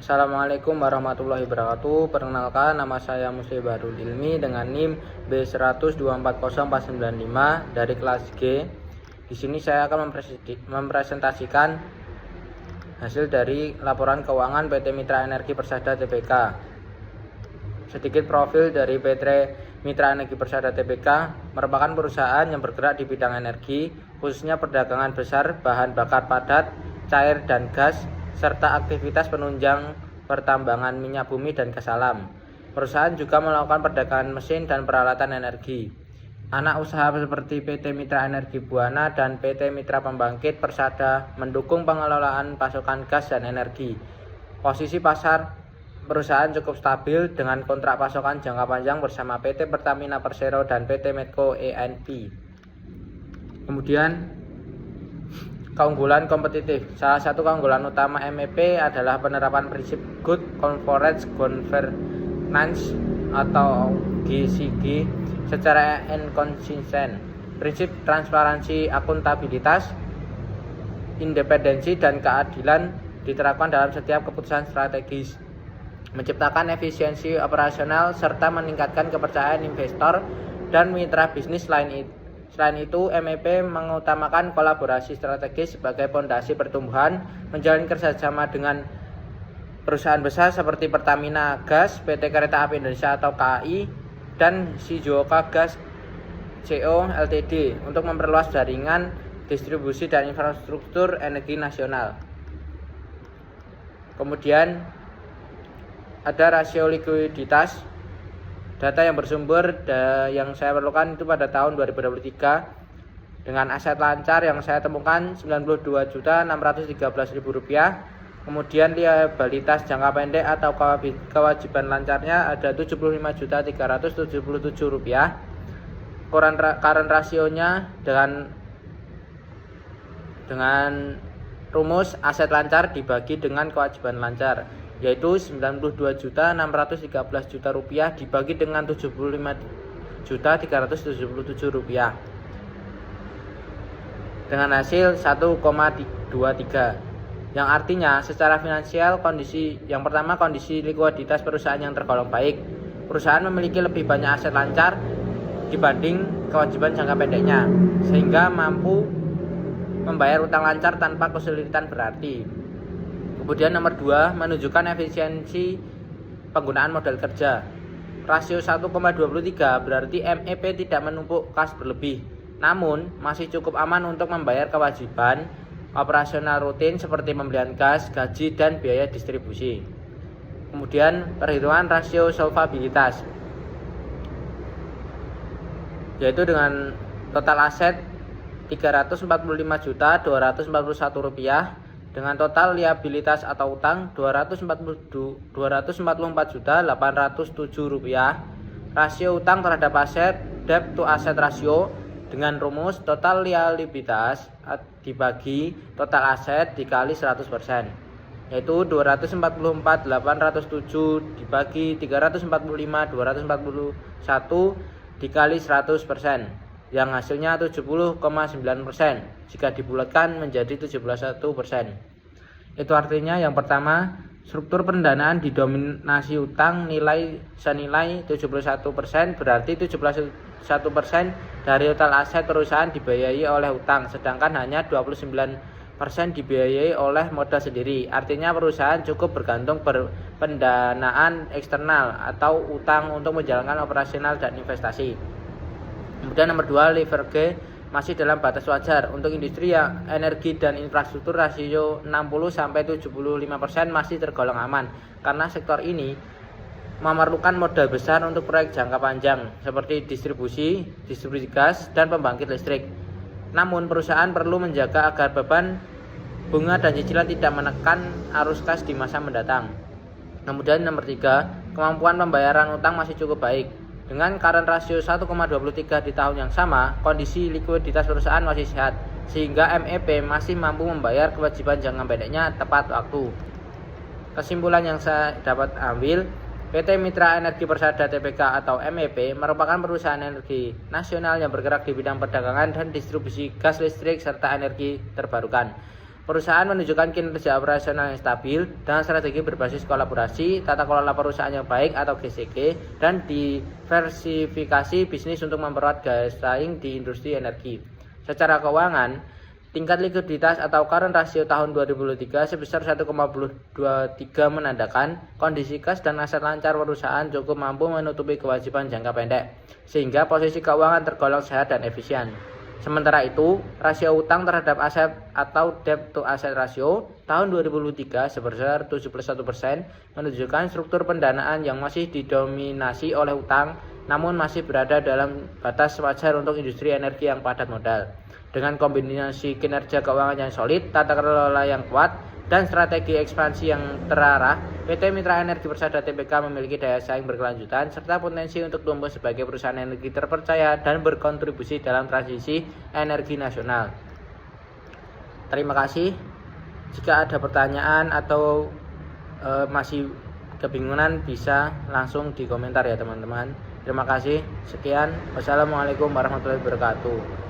Assalamualaikum warahmatullahi wabarakatuh. Perkenalkan, nama saya Musli Bahrul Ilmi dengan NIM B1024045 dari kelas G. Di sini saya akan mempresentasikan hasil dari laporan keuangan PT Mitra Energi Persada Tbk. Sedikit profil dari PT Mitra Energi Persada Tbk merupakan perusahaan yang bergerak di bidang energi, khususnya perdagangan besar bahan bakar padat, cair dan gas, serta aktivitas penunjang pertambangan minyak bumi dan gas alam. Perusahaan juga melakukan perdagangan mesin dan peralatan energi. Anak usaha seperti PT Mitra Energi Buana dan PT Mitra Pembangkit Persada mendukung pengelolaan pasokan gas dan energi. Posisi pasar perusahaan cukup stabil dengan kontrak pasokan jangka panjang bersama PT Pertamina Persero dan PT Medco ENP. Kemudian keunggulan kompetitif. Salah satu keunggulan utama MEP adalah penerapan prinsip Good Corporate Governance atau GCG secara inconsistent. Prinsip transparansi, akuntabilitas, independensi, dan keadilan diterapkan dalam setiap keputusan strategis, menciptakan efisiensi operasional serta meningkatkan kepercayaan investor dan mitra bisnis lain. Selain itu, MEP mengutamakan kolaborasi strategis sebagai fondasi pertumbuhan, menjalin kerjasama dengan perusahaan besar seperti Pertamina Gas, PT Kereta Api Indonesia atau KAI, dan Shizuoka Gas CO Ltd. untuk memperluas jaringan distribusi dan infrastruktur energi nasional. Kemudian ada rasio likuiditas. Data yang bersumber yang saya perlukan itu pada tahun 2023 dengan aset lancar yang saya temukan Rp92.613.000. Kemudian liabilitas jangka pendek atau kewajiban lancarnya ada Rp75.377.000. Current rasionya dengan rumus aset lancar dibagi dengan kewajiban lancar, yaitu Rp92.613.000 dibagi dengan Rp75.377.000 dengan hasil 1,23, yang artinya secara finansial kondisi likuiditas perusahaan yang tergolong baik. Perusahaan memiliki lebih banyak aset lancar dibanding kewajiban jangka pendeknya, sehingga mampu membayar utang lancar tanpa kesulitan berarti. Kemudian nomor 2, menunjukkan efisiensi penggunaan modal kerja. Rasio 1,23 berarti MEP tidak menumpuk kas berlebih, namun masih cukup aman untuk membayar kewajiban operasional rutin seperti pembelian gas, gaji, dan biaya distribusi. Kemudian perhitungan rasio solvabilitas, yaitu dengan total aset Rp345.241 dengan total liabilitas atau utang Rp244.807. Rasio utang terhadap aset debt to asset ratio dengan rumus total liabilitas dibagi total aset dikali 100%, yaitu 244.807 dibagi 345.241 dikali 100%, yang hasilnya 70,9%. Jika dibulatkan menjadi 71%. Itu artinya yang pertama, struktur pendanaan didominasi utang senilai 71%, berarti 71% dari total aset perusahaan dibiayai oleh utang, sedangkan hanya 29% dibiayai oleh modal sendiri. Artinya perusahaan cukup bergantung pendanaan eksternal atau utang untuk menjalankan operasional dan investasi. Kemudian nomor 2, leverage masih dalam batas wajar. Untuk industri energi dan infrastruktur rasio 60-75% masih tergolong aman, karena sektor ini memerlukan modal besar untuk proyek jangka panjang seperti distribusi gas dan pembangkit listrik. Namun perusahaan perlu menjaga agar beban bunga dan cicilan tidak menekan arus kas di masa mendatang. Kemudian nomor 3, kemampuan pembayaran utang masih cukup baik. Dengan current rasio 1,23 di tahun yang sama, kondisi likuiditas perusahaan masih sehat, sehingga MEP masih mampu membayar kewajiban jangka pendeknya tepat waktu. Kesimpulan yang saya dapat ambil, PT Mitra Energi Persada Tbk atau MEP merupakan perusahaan energi nasional yang bergerak di bidang perdagangan dan distribusi gas listrik serta energi terbarukan. Perusahaan menunjukkan kinerja operasional yang stabil dengan strategi berbasis kolaborasi, tata kelola perusahaan yang baik atau GCG, dan diversifikasi bisnis untuk memperkuat daya saing di industri energi. Secara keuangan, tingkat likuiditas atau current ratio tahun 2023 sebesar 1,23 menandakan kondisi kas dan aset lancar perusahaan cukup mampu menutupi kewajiban jangka pendek, sehingga posisi keuangan tergolong sehat dan efisien. Sementara itu, rasio utang terhadap aset atau debt to asset ratio tahun 2023 sebesar 71% menunjukkan struktur pendanaan yang masih didominasi oleh utang, namun masih berada dalam batas wajar untuk industri energi yang padat modal. Dengan kombinasi kinerja keuangan yang solid, tata kelola yang kuat, dan strategi ekspansi yang terarah, PT Mitra Energi Persada Tbk memiliki daya saing berkelanjutan serta potensi untuk tumbuh sebagai perusahaan energi terpercaya dan berkontribusi dalam transisi energi nasional. Terima kasih. Jika ada pertanyaan atau masih kebingungan, bisa langsung di komentar ya teman-teman. Terima kasih. Sekian. Wassalamualaikum warahmatullahi wabarakatuh.